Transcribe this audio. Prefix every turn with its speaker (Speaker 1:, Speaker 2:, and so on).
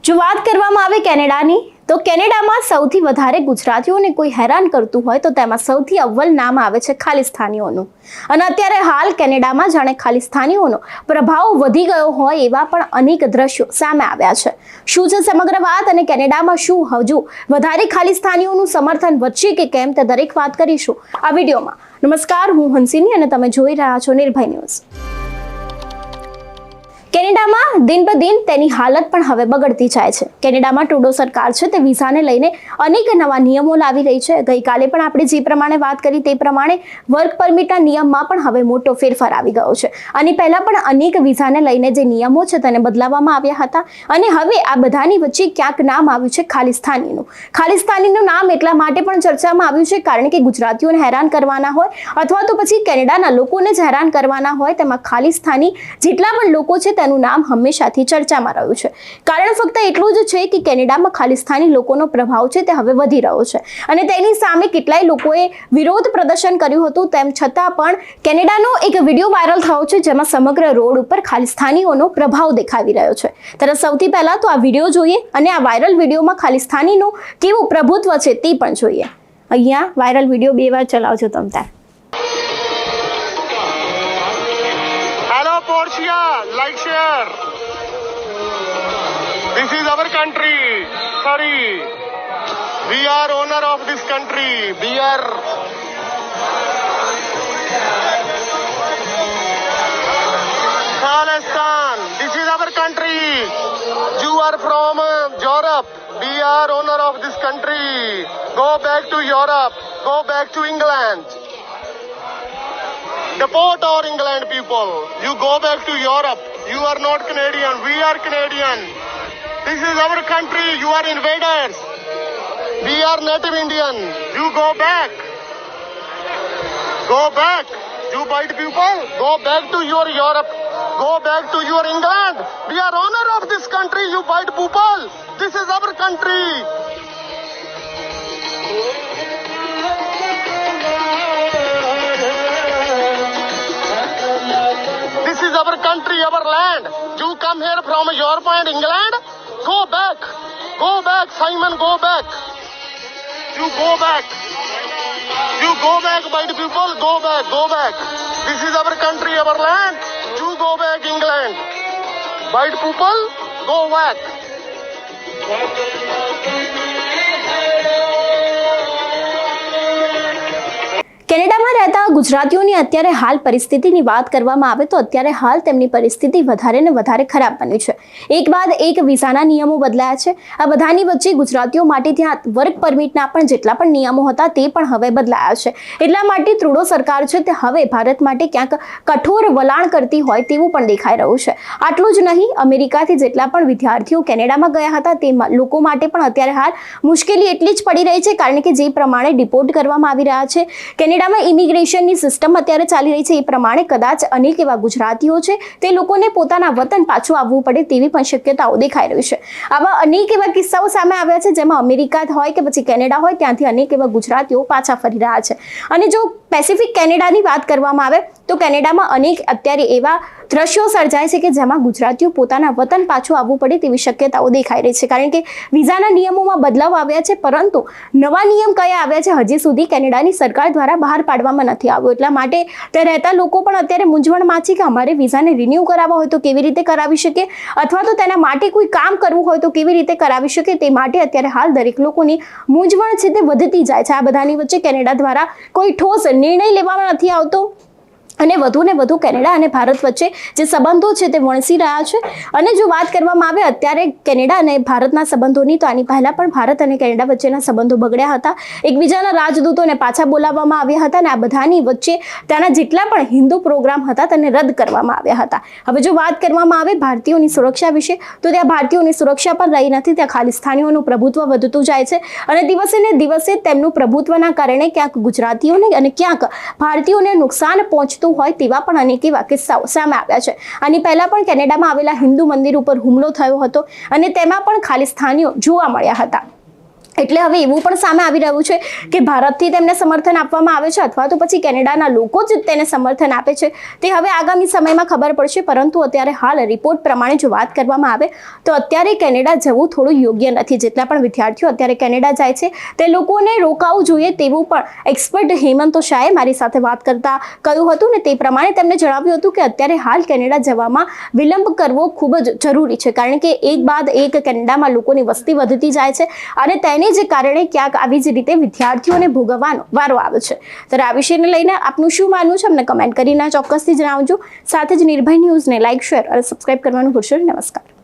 Speaker 1: જો વાત કરવામાં આવે કેનેડાની તો કેનેડામાં સૌથી વધારે ગુજરાતીઓને કોઈ હેરાન કરતું હોય તો તેમાં સૌથી અવ્વલ નામ આવે છે ખાલિસ્તાનીઓનું। અને અત્યારે હાલ કેનેડામાં જાણે ખાલિસ્તાનીઓનો પ્રભાવ વધી ગયો હોય એવા પણ અનેક દ્રશ્યો સામે આવ્યા છે। શું છે સમગ્ર વાત અને કેનેડામાં શું હજુ વધારે ખાલિસ્તાનીઓનું સમર્થન વધશે કે કેમ તે દરેક વાત કરીશું આ વિડીયોમાં। નમસ્કાર, હું હંસિની અને તમે જોઈ રહ્યા છો નિર્ભય ન્યૂઝ। કેનેડામાં દિન બ દિન તેની હાલત પણ હવે બગડતી જાય છે। કેનેડામાં ટ્રુડો સરકાર છે તે વિઝાને લઈને અનેક નવા નિયમો લાવી રહી છે। ગઈકાલે પણ આપણે જે પ્રમાણે વાત કરી તે પ્રમાણે વર્ક પરમિટના નિયમમાં પણ હવે મોટો ફેરફાર આવી ગયો છે। આની પહેલા પણ અનેક વિઝાને લઈને જે નિયમો છે તેને બદલાવવામાં આવ્યા હતા અને હવે આ બધાની વચ્ચે ક્યાંક નામ આવ્યું છે ખાલિસ્તાનીનું। ખાલિસ્તાનીનું નામ એટલા માટે પણ ચર્ચામાં આવ્યું છે કારણ કે ગુજરાતીઓને હેરાન કરવાના હોય અથવા તો પછી કેનેડાના લોકોને જ હેરાન કરવાના હોય તેમાં ખાલિસ્તાની જેટલા પણ લોકો છે તેનું નામ હંમેશાથી ચર્ચામાં રહ્યું છે। કારણ ફક્ત એટલું જ છે કે કેનેડામાં ખાલિસ્તાની લોકોનો પ્રભાવ છે તે હવે વધી રહ્યો છે અને તેની સામે કેટલાય લોકોએ વિરોધ પ્રદર્શન કર્યું હતું। તેમ છતાં પણ કેનેડાનો એક વિડીયો વાયરલ થયો છે જેમાં સમગ્ર રોડ ઉપર ખાલિસ્તાનીઓનો પ્રભાવ દેખાવી રહ્યો છે। ત્યારે સૌથી પહેલા તો આ વિડીયો જોઈએ અને આ વાયરલ વિડીયોમાં ખાલિસ્તાનીનું કેવું પ્રભુત્વ છે તે પણ જોઈએ। અહીંયા વાયરલ વિડીયો 2 વાર ચલાવજો તમ તાર।
Speaker 2: Portia, like, share. This is our country. Sorry. We are owner of this country. We are... Khalistan. This is our country. You are from Europe. We are owner of this country. Go back to Europe. Go back to England. Deport our England people. You go back to Europe. You are not Canadian. We are Canadian. This is our country. You are invaders. We are native Indian. You go back. Go back. You white people, go back to your Europe. Go back to your England. We are owner of this country, you white people. This is our country. This is our country, our land. You come here from Europe and England. Go back. Go back, Simon, go back. You go back. You go back, white people. Go back, go back. This is our country, our land. You go back, England. White people, go back.
Speaker 1: કેનેડામાં રહેતા ગુજરાતીઓની અત્યારે હાલ પરિસ્થિતિની વાત કરવામાં આવે તો અત્યારે હાલ તેમની પરિસ્થિતિ વધારે ને વધારે ખરાબ બની છે। એક બાદ એક વિઝાના નિયમો બદલાયા છે। આ બધાની વચ્ચે ગુજરાતીઓ માટે ત્યાં વર્ક પરમિટના પણ જેટલા પણ નિયમો હતા તે પણ હવે બદલાયા છે। એટલા માટે ટ્રુડો સરકાર છે તે હવે ભારત માટે ક્યાંક કઠોર વલણ કરતી હોય તેવું પણ દેખાઈ રહ્યું છે। આટલું જ નહીં, અમેરિકાથી જેટલા પણ વિદ્યાર્થીઓ કેનેડામાં ગયા હતા તે લોકો માટે પણ અત્યારે હાલ મુશ્કેલી એટલી જ પડી રહી છે કારણ કે જે પ્રમાણે ડિપોર્ટ કરવામાં આવી રહ્યા છે કેનેડામાં ઇમિગ્રેશનની સિસ્ટમ અત્યારે ચાલી રહી છે એ પ્રમાણે કદાચ અનેક એવા ગુજરાતીઓ છે તે લોકોને પોતાના વતન પાછું આવવું પડે તેવી પણ શક્યતાઓ દેખાઈ રહી છે। આવા અનેક એવા કિસ્સાઓ સામે આવ્યા છે જેમાં અમેરિકા હોય કે પછી કેનેડા હોય ત્યાંથી અનેક એવા ગુજરાતીઓ પાછા ફરી રહ્યા છે। અને જો પેસિફિક કેનેડાની વાત કરવામાં આવે તો કેનેડામાં અનેક અત્યારે એવા દ્રશ્યો સર્જાય છે કે જેમાં ગુજરાતીઓ પોતાના વતન પાછું આવવું પડે તેવી શક્યતાઓ દેખાઈ રહી છે કારણ કે વિઝાના નિયમોમાં બદલાવ આવ્યા છે પરંતુ નવા નિયમ કયા આવ્યા છે હજી સુધી કેનેડાની સરકાર દ્વારા બહાર પાડવામાં નથી આવ્યો। એટલા માટે ત્યાં રહેતા લોકો પણ અત્યારે મૂંઝવણમાં છે કે અમારે વિઝાને રિન્યૂ કરાવવા હોય તો કેવી રીતે કરાવી શકે અથવા તો તેના માટે કોઈ કામ કરવું હોય તો કેવી રીતે કરાવી શકે તે માટે અત્યારે હાલ દરેક લોકોની મૂંઝવણ છે તે વધતી જાય છે। આ બધાની વચ્ચે કેનેડા દ્વારા કોઈ ઠોસ નિર્ણય લેવામાં નથી આવતો અને વધુ ને વધુ કેનેડા અને ભારત વચ્ચે જે સંબંધો છે તે વણસી રહ્યા છે। અને જો વાત કરવામાં આવે અત્યારે કેનેડા અને ભારતના સંબંધોની તો આની પહેલા પણ ભારત અને કેનેડા વચ્ચેના સંબંધો બગડ્યા હતા। એકબીજાના રાજદૂતોને પાછા બોલાવવામાં આવ્યા હતા અને આ બધાની વચ્ચે ત્યાંના જેટલા પણ હિન્દુ પ્રોગ્રામ હતા તેને રદ કરવામાં આવ્યા હતા। હવે જો વાત કરવામાં આવે ભારતીયોની સુરક્ષા વિશે તો ત્યાં ભારતીયોની સુરક્ષા પણ રહી નથી। ત્યાં ખાલિસ્તાનીઓનું પ્રભુત્વ વધતું જાય છે અને દિવસે ને દિવસે તેમનું પ્રભુત્વના કારણે ક્યાંક ગુજરાતીઓને અને ક્યાંક ભારતીયોને નુકસાન પહોંચતું હોય તેવા પણ અનેક એવા કિસ્સાઓ સામે આવ્યા છે। આની પહેલા પણ કેનેડામાં આવેલા હિન્દુ મંદિર ઉપર હુમલો થયો હતો અને તેમાં પણ ખાલિસ્તાનીઓ જોવા મળ્યા હતા। એટલે હવે એવું પણ સામે આવી રહ્યું છે કે ભારતથી તેમને સમર્થન આપવામાં આવે છે અથવા તો પછી કેનેડાના લોકો જ તેને સમર્થન આપે છે, તે હવે આગામી સમયમાં ખબર પડશે. પરંતુ અત્યારે હાલ રિપોર્ટ પ્રમાણે જો વાત કરવામાં આવે તો અત્યારે કેનેડા જવું થોડું યોગ્ય નથી. જેટલા પણ વિદ્યાર્થીઓ અત્યારે કેનેડા જાય છે તે લોકોને રોકાવું જોઈએ તેવું પણ એક્સપર્ટ હેમંતો શાહે મારી સાથે વાત કરતા કહ્યું હતું ને તે પ્રમાણે તેમણે જણાવ્યું હતું કે અત્યારે હાલ કેનેડા જવામાં વિલંબ કરવો ખૂબ જ જરૂરી છે, કારણ કે એક બાદ એક કેનેડામાં લોકોની વસ્તી વધતી જાય છે અને તેને જે કારણે ક્યાંક આવી જ રીતે વિદ્યાર્થીઓને ભોગવવાનો વારો આવે છે. ત્યારે આ વિષયને લઈને આપનું શું માનવું છે અમને કમેન્ટ કરીને ચોક્કસથી જણાવજો. સાથે જ નિર્ભય ન્યૂઝને લાઇક, શેર અને સબસ્ક્રાઇબ કરવાનું ભૂલશો નહીં. નમસ્કાર.